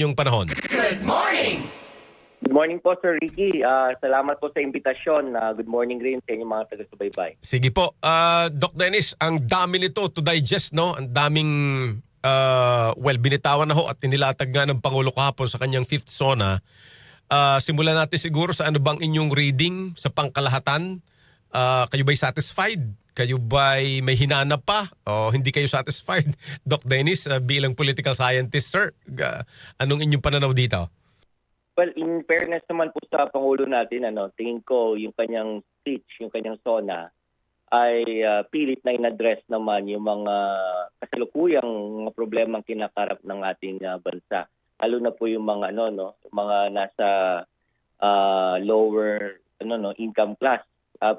yung panahon. Good morning! Good morning po, Sir Ricky. Salamat po sa imbitasyon. Good morning rin sa inyong mga taga-subaybay. Sige po. Doc Dennis, ang dami nito to digest, no? Ang daming, binitawan na ho at tinilatag nga ng Pangulo kahapon sa kanyang fifth SONA. Simulan natin siguro sa ano bang inyong reading sa pangkalahatan. Kayo ba'y satisfied? Kayo ba'y may hinanap pa? O hindi kayo satisfied? Doc Dennis, bilang political scientist, sir, anong inyong pananaw dito? Well, in fairness naman po sa Pangulo natin, tingin ko yung kanyang speech, yung kanyang SONA, ay pilit na in-address naman yung mga kasalukuyang mga problemang kinakarap ng ating bansa. Lalo na po yung mga mga nasa lower income class.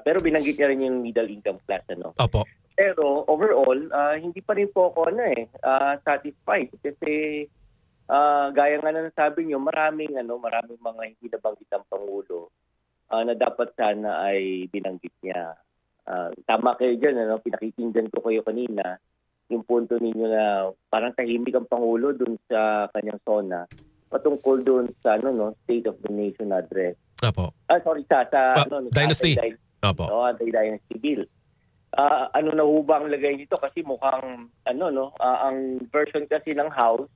Pero binanggit niya rin yung middle income class Opo. Pero overall, hindi pa rin po ako satisfied kasi gaya nga na nasabi niyo, maraming mga hindi nabanggit ang Pangulo na dapat sana ay binanggit niya. Tama kayo diyan, pinakikinggan ko kayo kanina yung punto ninyo na parang tahimik ang Pangulo dun sa kanyang SONA patungkol dun sa State of the Nation address. Opo. Sa Dynasty. Opo. Anti-dynasty bill. Ano na ho ba ang lagay nito? Kasi mukhang ang version kasi ng House,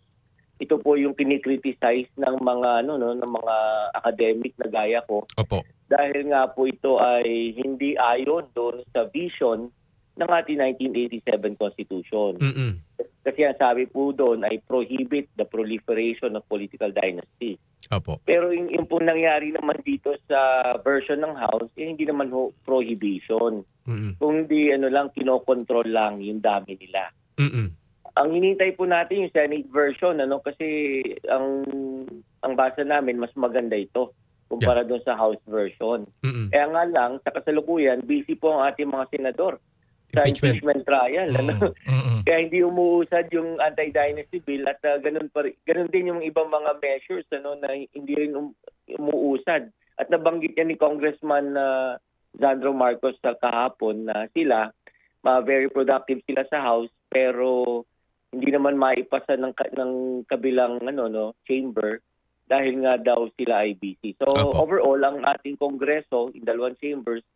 ito po yung kinikriticize ng mga ng mga academic na gaya ko. Opo. Dahil nga po ito ay hindi ayon doon sa vision ng ating 1987 Constitution. Mm-mm. Kasi ang sabi po doon ay prohibit the proliferation of political dynasty. Opo. Pero yung pong nangyari naman dito sa version ng House, hindi naman prohibition. Mm-mm. Kundi lang, kinokontrol lang yung dami nila. Mm-mm. Ang hinintay po natin yung Senate version kasi ang basa namin mas maganda ito kumpara doon sa House version. Mm-mm. Kaya nga lang sa kasalukuyan busy po ang ating mga senador sa impeachment trial. Kaya hindi umuusad yung anti-dynasty bill at ganun din yung ibang mga measures na hindi rin umuusad. At nabanggit niya ni Congressman Sandro Marcos sa kahapon na sila very productive sila sa House pero hindi naman maipasa ng kabilang chamber dahil nga daw sila ay busy. So overall, ang ating Kongreso in dalawang chambers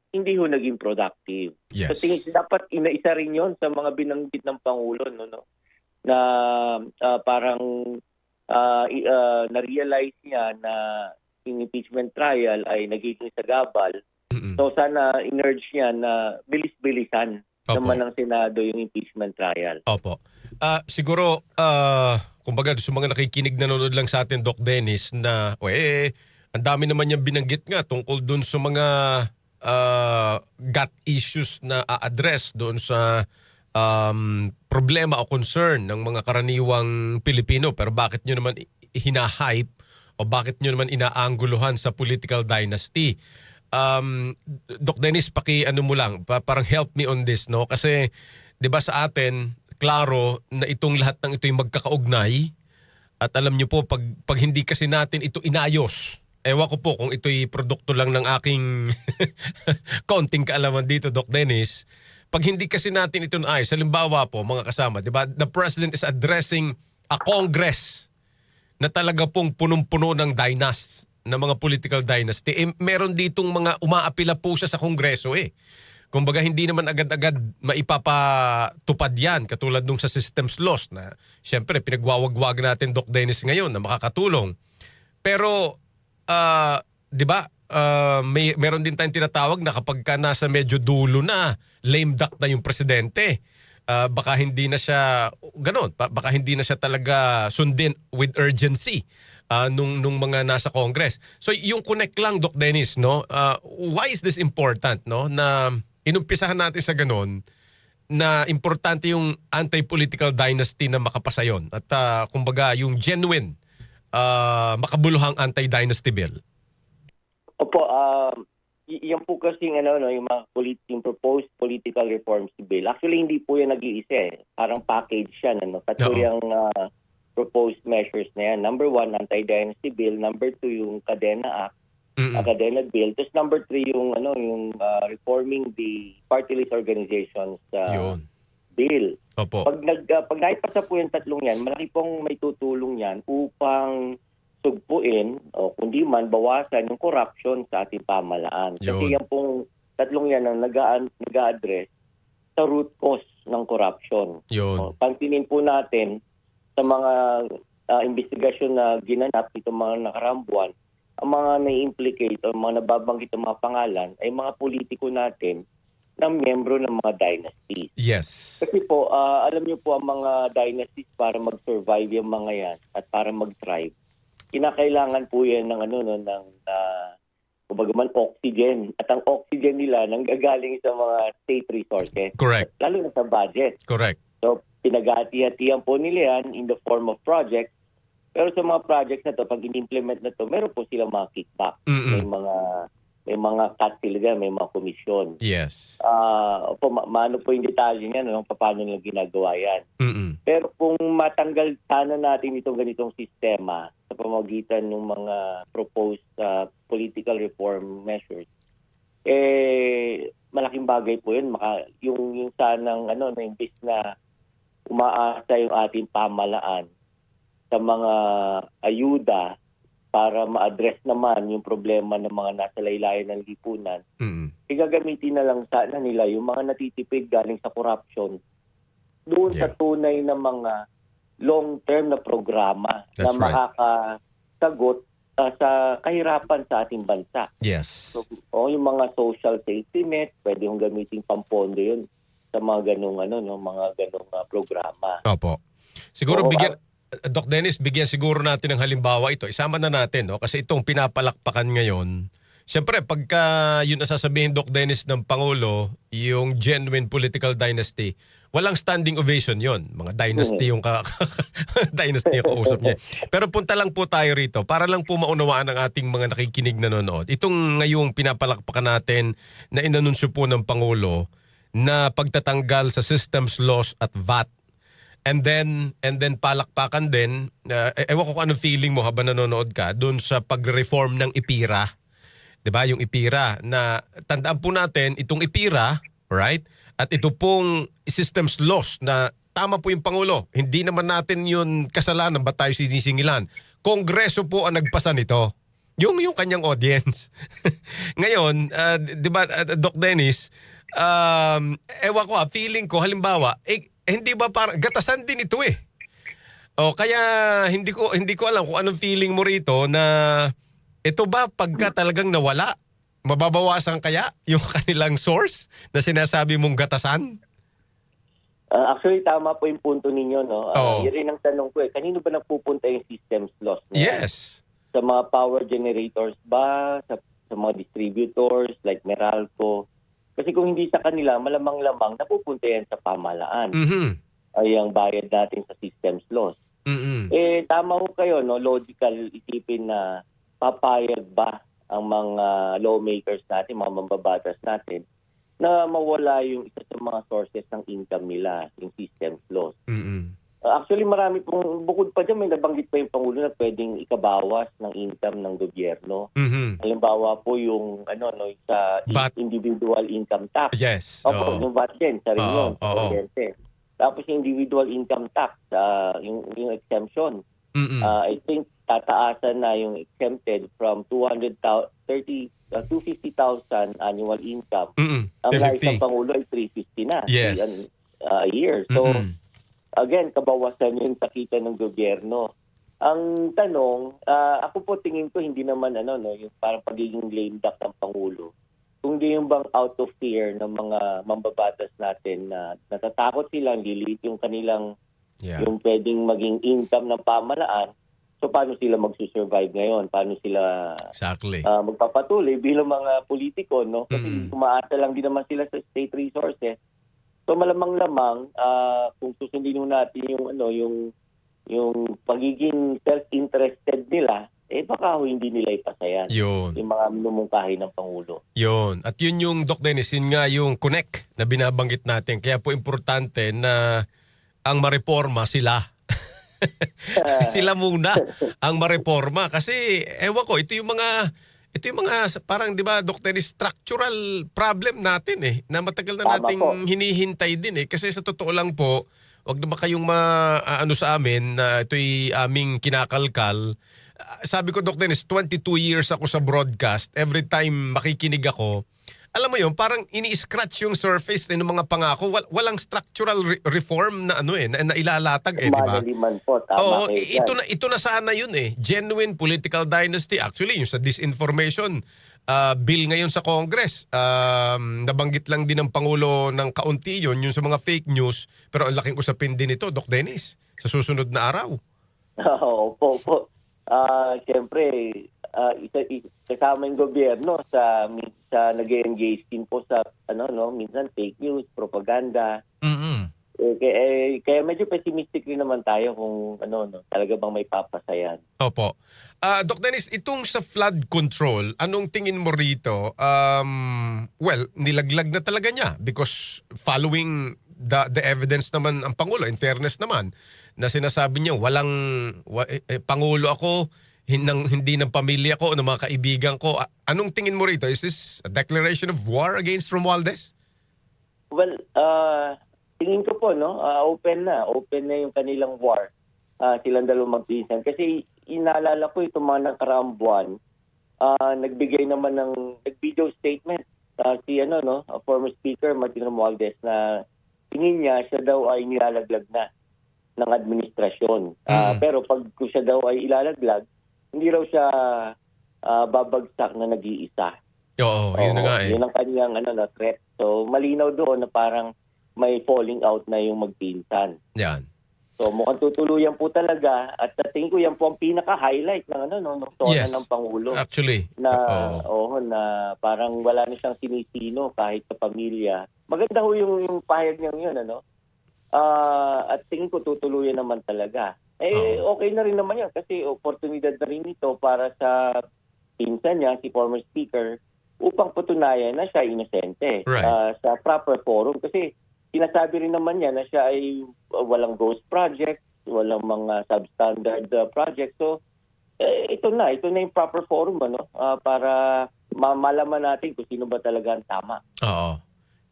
hindi ho naging productive. Yes. So tingin dapat isa rin 'yon sa mga binanggit ng Pangulo na parang na-realize niya na yung impeachment trial ay nagiging sagabal. Mm-mm. So sana in-urge niya na bilis-bilisan naman ng Senado yung impeachment trial. Opo. Siguro, kumbaga sa mga nakikinig nanonood lang sa atin, Doc Dennis, na ang dami naman niyang binanggit nga tungkol dun sa mga gut issues na a-address doon sa problema o concern ng mga karaniwang Pilipino. Pero bakit nyo naman hinahype o bakit nyo naman inaangguluhan sa political dynasty? Doc Dennis, ano mo lang, parang help me on this, no? Kasi 'di ba sa atin, klaro na itong lahat ng ito'y magkakaugnay at alam niyo po pag hindi kasi natin ito inayos. Ewan ko po kung ito'y produkto lang ng aking konting kaalaman dito, Doc Dennis. Pag hindi kasi natin ito naayos, halimbawa po mga kasama, 'di ba? The President is addressing a Congress na talaga pong punong-puno ng ng mga political dynasty. Meron ditong mga umaapila po siya sa Kongreso Kumbaga hindi naman agad-agad maipapatupad yan katulad nung sa systems laws na siyempre pinagwawagwag natin, Doc Dennis, ngayon na makakatulong. Pero 'di ba meron din tayong tinatawag na kapag ka nasa medyo dulo na, lame duck na yung presidente. Baka hindi na siya ganoon, baka hindi na siya talaga sundin with urgency nung mga nasa Congress. So yung connect lang, Doc Dennis, no? Why is this important, no? Na inumpisahan natin sa ganoon na importante yung anti-political dynasty na makapasa yon at kumbaga yung genuine makabuluhang anti-dynasty bill. Opo, yan po kasing yung mga yung proposed political reforms bill. Actually, hindi po yan nag-iisa Parang package yan. Tatlo yung proposed measures na yan. Number 1, anti-dynasty bill. Number 2, yung Kadena Act. Kadena bill. Tapos number 3, yung reforming the party list organizations bill. Opo. Pag naipasa po yung tatlong yan, malaki pong may tutulong yan upang sugpuin o kundi man bawasan yung corruption sa ating pamahalaan. Kasi Yun. yan pong tatlong yan ang nag-a-address sa root cause ng corruption. Yun. Pansinin po natin sa mga investigasyon na ginanap itong mga nakaraang buwan, ang mga na-implicate o mga nababanggit ng mga pangalan ay mga politiko natin na miyembro ng mga dynasties. Yes. Kasi po, alam niyo po ang mga dynasties para mag-survive yung mga yan at para mag-thrive, kinakailangan po yan ng kumbaga man oxygen. At ang oxygen nila nanggagaling sa mga state resources. Correct. Lalo na sa budget. Correct. So, pinag-hati-hatihan po nila yan in the form of projects. Pero sa mga projects na to, pag in-implement na to, meron po silang mga kickback. May mga cut sila dyan, may mga komisyon. Yes. Maano po yung detalye niyan, paano nila ginagawa yan. Pero kung matanggal sana natin itong ganitong sistema sa pamamagitan ng mga proposed political reform measures, malaking bagay po yun. Yung sanang imbis na umaasa yung ating pamahalaan sa mga ayuda para ma-address naman yung problema ng mga nasa laylayan ng lipunan, gagamitin na lang sana nila yung mga natitipid galing sa corruption doon sa tunay na mga long-term na programa na makakasagot sa kahirapan sa ating bansa. Yes. So, yung mga social safety net, pwede yung gamitin pampondo yun sa mga ganung programa. Opo. Siguro Doc Dennis, bigyan siguro natin ng halimbawa ito. Isama na natin, no? Kasi itong pinapalakpakan ngayon, siyempre, pagka yun nasasabihin, Doc Dennis, ng Pangulo, yung genuine political dynasty, walang standing ovation yon. Mga dynasty yung dynasty yung kausap niya. Pero punta lang po tayo rito para lang po maunawaan ng ating mga nakikinig na nanonood. Itong ngayong pinapalakpakan natin na inanunsyo po ng Pangulo na pagtatanggal sa systems laws at VAT. And then palakpakan din, ewan ko kung anong feeling mo habang nanonood ka doon sa pag-reform ng IPIRA. 'Di ba? Yung IPIRA na tandaan po natin itong IPIRA, right? At ito pong systems laws na tama po yung Pangulo. Hindi naman natin yun kasalanan ba tayo sinisingilan. Kongreso po ang nagpasa nito. Yung kanyang audience. Ngayon, 'di ba Doc Dennis, ewan ko feeling ko halimbawa, hindi ba parang gatasan din ito eh. O kaya hindi ko alam kung anong feeling mo rito na ito ba pagka talagang nawala, mababawasan kaya yung kanilang source na sinasabi mong gatasan? Actually, tama po yung punto ninyo, no? Oo. Yun rin ang tanong ko Kanino ba nagpupunta yung systems loss? Yes. Sa mga power generators ba? Sa mga distributors like Meralco? Kasi kung hindi sa kanila, malamang-lamang napupunta yan sa pamahalaan. Ay ang bayad natin sa systems loss. Tama ho kayo, no? Logical isipin na papayag ba ang mga lawmakers natin, mga mambabatas natin, na mawala yung isa sa mga sources ng income nila, yung systems loss. Actually, marami pong, bukod pa dyan, may nabanggit pa yung Pangulo na pwedeng ikabawas ng income ng gobyerno. Halimbawa po yung sa VAT. individual income tax. Yes. Opo, yung VAT din, sa rin yun. Tapos yung individual income tax, yung exemption. I think tataasan na yung exempted from 250,000 annual income. Ang naisang Pangulo ay 350 na. Yes. A year. So, again, kabawasan yung sakita ng gobyerno. Ang tanong, ako po tingin ko hindi naman yung parang pagiging lame duck ng Pangulo. Kundi yung bang out of fear ng mga mambabatas natin na natatakot silang lilit yung kanilang yung pwedeng maging income ng pamahalaan. So paano sila magsusurvive ngayon? Paano sila magpapatuloy bilang mga politiko, no? Kasi umaasa lang din naman sila sa state resources. So malamang-lamang kung susundin natin yung pagiging self-interested nila, baka hindi nila ipasayan. Yung mga minumungkahi ng Pangulo. Yun. At yun yung, Doc Dennis, yun nga yung connect na binabanggit natin. Kaya po importante na ang mareforma sila. Sila muna ang mareforma. Kasi, ewan ko, ito yung mga Ito yung mga parang 'di ba Dr. structural problem natin na matagal na Tama nating po. hinihintay din kasi sa totoo lang po, wag naman kayong ano sa amin na ito'y aming kinakalkal. Sabi ko Doc Dennis, 22 years ako sa broadcast. Every time makikinig ako, alam mo yun, parang ini-scratch yung surface ng mga pangako. Walang structural reform na na ilalatag di ba? Manaliman po, tama Oo, kayo dyan. ito na sana yun Genuine political dynasty. Actually, yung sa disinformation bill ngayon sa Congress, nabanggit lang din ng Pangulo ng kaunti yun, yung sa mga fake news. Pero ang laking usapin din ito, Doc Dennis, sa susunod na araw. Opo. Siyempre, kasama yung gobyerno sa nag-engage din po sa minsan fake news, propaganda. Mm-mm. Kaya medyo pessimistic rin naman tayo kung talaga bang may papasayan. Opo. Doc Dennis, itong sa flood control, anong tingin mo rito? Well, nilaglag na talaga niya because following the evidence naman ang Pangulo, in fairness naman, na sinasabi niya Pangulo ako, hindi ng pamilya ko o ng mga kaibigan ko. Anong tingin mo rito? Is this a declaration of war against Romualdez? Well, tingin ko po, open na yung kanilang war. Silang dalawang magpinsan. Kasi inaalala ko itong mga nakaraang buwan, nagbigay naman ng nag-video statement si former Speaker Martin Romualdez na tingin niya siya daw ay nilalaglag na ng administrasyon. Pero pag siya daw ay ilalaglag, hindi raw siya babagsak na nag-iisa. Oo, yun na nga Yun ang kanyang threat. So malinaw doon na parang may falling out na yung magpinsan. Yan. So mukhang tutuluyan po talaga at tingin ko yan po ang pinaka-highlight ng ng tona Yes. ng Pangulo. Actually. Na parang wala na siyang sinisino kahit sa pamilya. Maganda ho yung pahayag niya yun, at tingin ko tutuluyan naman talaga. Okay na rin naman yan kasi oportunidad na rin ito para sa pinsan niya, si former Speaker, upang patunayan na siya inosente sa proper forum. Kasi sinasabi rin naman niya na siya ay walang ghost project, walang mga substandard project. So, ito na yung proper forum para malaman natin kung sino ba talaga ang tama. Oo.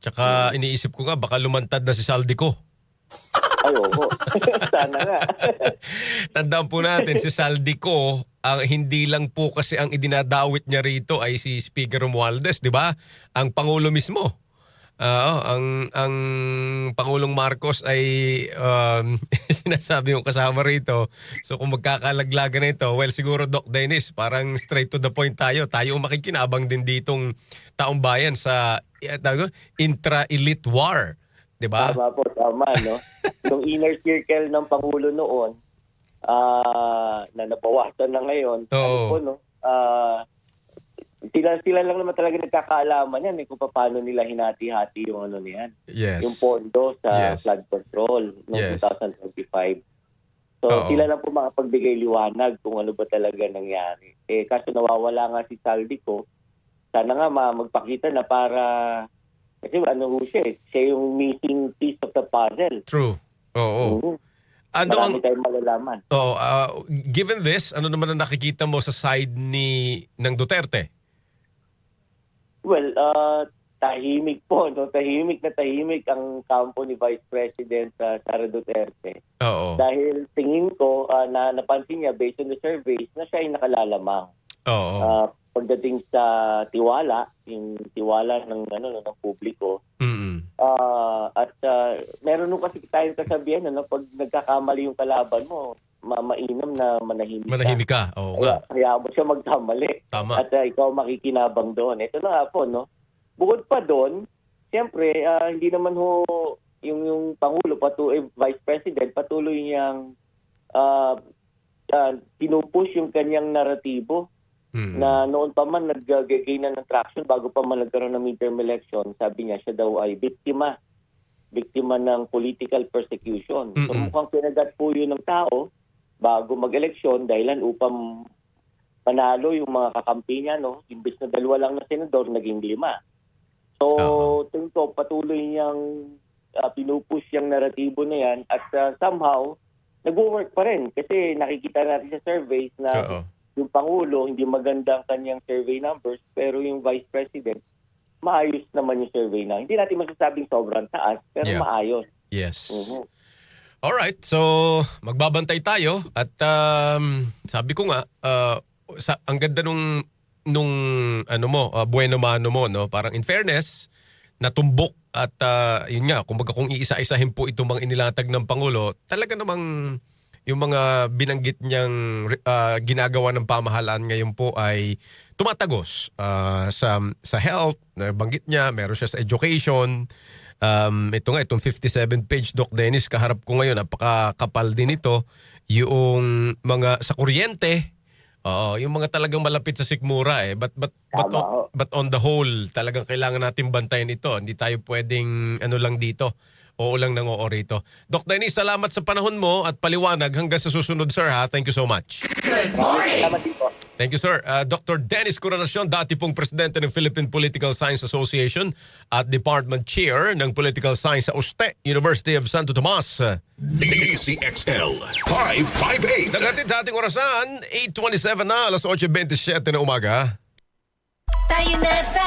Tsaka iniisip ko nga, baka lumantad na si Saldico. Ay, oo. Sana nga. Tandaan po natin, si Saldico, ang hindi lang po kasi ang idinadawit niya rito ay si Speaker Romualdez, di ba? Ang Pangulo mismo. Ang Pangulong Marcos ay sinasabi yung kasama rito. So kung magkakalaglagan na ito, well siguro Doc Dennis, parang straight to the point tayo. Tayo makikinabang din ditong taong bayan sa intra-elite war. Diba? Tama po, tama, Yung inner circle ng Pangulo noon, na nabawasan na ngayon, sila lang naman talaga nagkakaalaman yan kung paano nila hinati-hati yung niyan. Yes. Yung pondo sa Yes. flood control noong 2025. So sila lang po makapagbigay liwanag kung ano ba talaga nangyari. Kaso nawawala nga si Saldico, sana nga magpakita na para kasi siya yung missing piece of the puzzle. True. Oo. Marami tayong malalaman. Given this, ano naman ang nakikita mo sa side ng Duterte? Well, tahimik po. Tahimik na tahimik ang kampo ni Vice President Sara Duterte. Oo. Dahil tingin ko na napansin niya based on the surveys na siya ay nakalalamang. Oo. Pagdating sa tiwala, yung tiwala ng publiko. At meron nung kasi tayong kasabihan pag nagkakamali yung kalaban mo, mainam na manahimik ka. Manahimik ka. Oo nga. Kaya mo siya magkamali. Tama. At ikaw makikinabang doon. Ito na nga po, Bukod pa doon, siyempre, hindi naman yung Pangulo, Vice President, patuloy niyang pinupush yung kanyang naratibo na noon pa man nag-gain na ng traction bago pa man nagkaroon ng midterm election. Sabi niya, siya daw ay biktima ng political persecution. So mukhang pinagat po yun ng tao bago mag-eleksyon dahilan upang panalo yung mga kakampi niya, imbes na 2 lang na senador, naging 5. So, tingin ko patuloy niyang pinupush yung naratibo na yan at somehow nag-work pa rin kasi nakikita natin sa surveys na yung Pangulo, hindi maganda ang kanyang survey numbers, pero yung Vice President, maayos naman yung survey na. Hindi natin masasabing sobrang taas, pero Yeah. maayos. Yes. Mhm. Alright, so magbabantay tayo at sabi ko nga, ang ganda nung ano mo, bueno mano mo, no? Parang in fairness, natumbok at yun nga, kumbaga kung iisa-isahin po itong mga inilatag ng Pangulo, talaga namang yung mga binanggit niyang ginagawa ng pamahalaan ngayon po ay tumatagos sa health, nabanggit niya, meron siya sa education. Ito nga, itong 57-page Doc Dennis, kaharap ko ngayon, napakakapal din ito. Yung mga sa kuryente, yung mga talagang malapit sa sikmura eh. Tama. But on the whole, talagang kailangan natin bantayan ito. Hindi tayo pwedeng ano lang dito. Oo lang nang oo rito. Doc Dennis, salamat sa panahon mo at paliwanag hanggang sa susunod, sir, ha? Thank you so much. Salamat din po. Thank you, sir. Dr. Dennis Coronacion, dati pong presidente ng Philippine Political Science Association at Department Chair ng Political Science sa USTE, University of Santo Tomas. DCXL 558. Nagatin sa ating orasan, 8:27 na, alas 8:27 na umaga. Tayo na sa